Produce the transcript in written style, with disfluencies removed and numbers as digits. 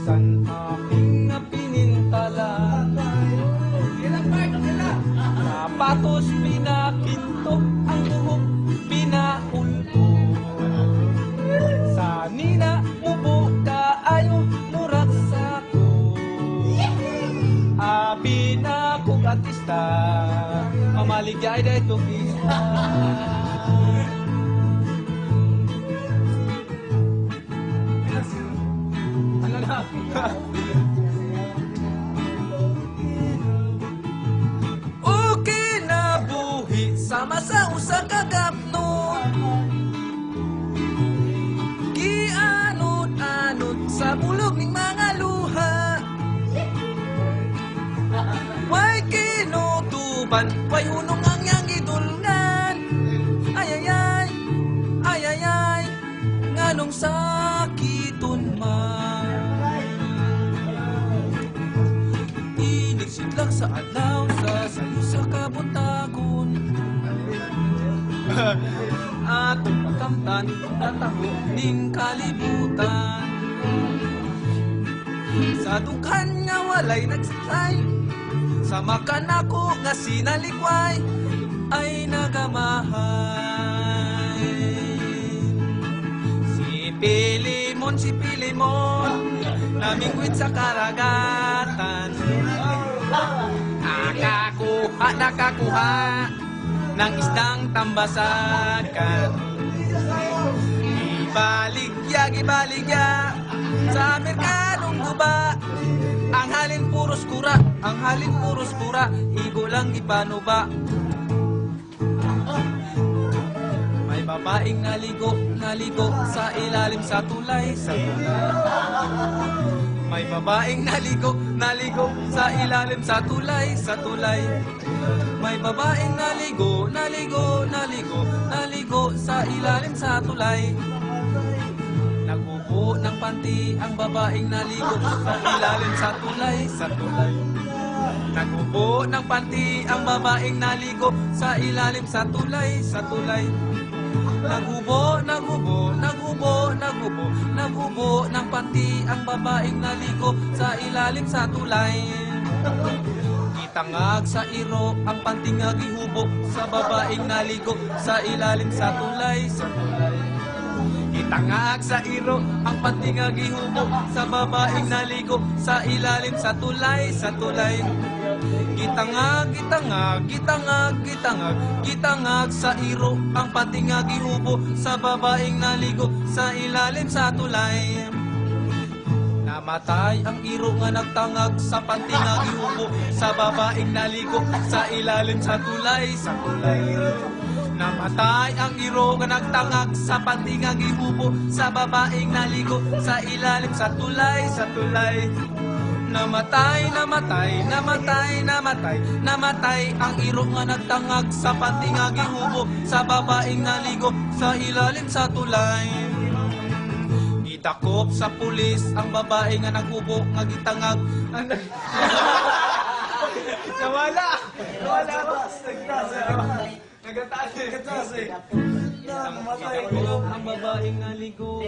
San aking pinintalan, sapatos pinakinto, ang buhok pinaulbo. Sa nina ubo kaayo murat sako, abi na kong artista, mamaligay da itong isa. Ano na? Okay na buhi sama sa usa ka gapnon, gianod-anod sa bulog ning mga luha. Way kinutuban, way hunong ang yang gidulngan. Ayayay, ayayay, nganong sakiton man. Inigsidlak sa adlaw sa sayo sa kabuntagon. Atong pagkamtan, nataho ning kalibutan. Sa dughan nga walay nagsakay, sa makan ako nga sinalikway, ay nagamahay. Si Pilimon, namingwit sa karagatan. Nakakuha ng isdang tambasakan. Gibaligya sa merkadong guba. Ang halin puros kura, higo lang ipanuba. May babaeng naligo sa ilalim sa tulay. May babaeng naligo sa ilalim sa tulay. May babaeng naligo sa ilalim sa tulay. Nagubo ng panty ang babaeng naligo sa ilalim sa tulay. Nagubo ng panty ang babaeng naligo sa ilalim sa tulay. Nagubo ng panty ang babaeng naligo sa ilalim sa tulay. Gitangag sa iro ang panty nga gihubo sa babaeng naligo sa ilalim sa tulay. Gitangag sa iro ang panty nga gihubo sa babaeng naligo sa ilalim sa tulay. Gitangag sa iro ang panty nga gihubo sa babaeng naligo sa ilalim sa tulay. Namatay ang iro nga nagtangag sa panty nga gihubo sa babaeng naligo sa ilalim sa tulay. Namatay ang iro nga nagtangag sa panty nga gihubo sa babaeng naligo sa ilalim sa tulay. Namatay ang iro nga nagtangag sa panty nga gihubo sa babaeng naligo sa ilalim sa tulay. Gitakop sa pulis ang babae nga naghubo nga gitangag. Nawala ako. Nagataas eh. Gitakop ang babaeng naligo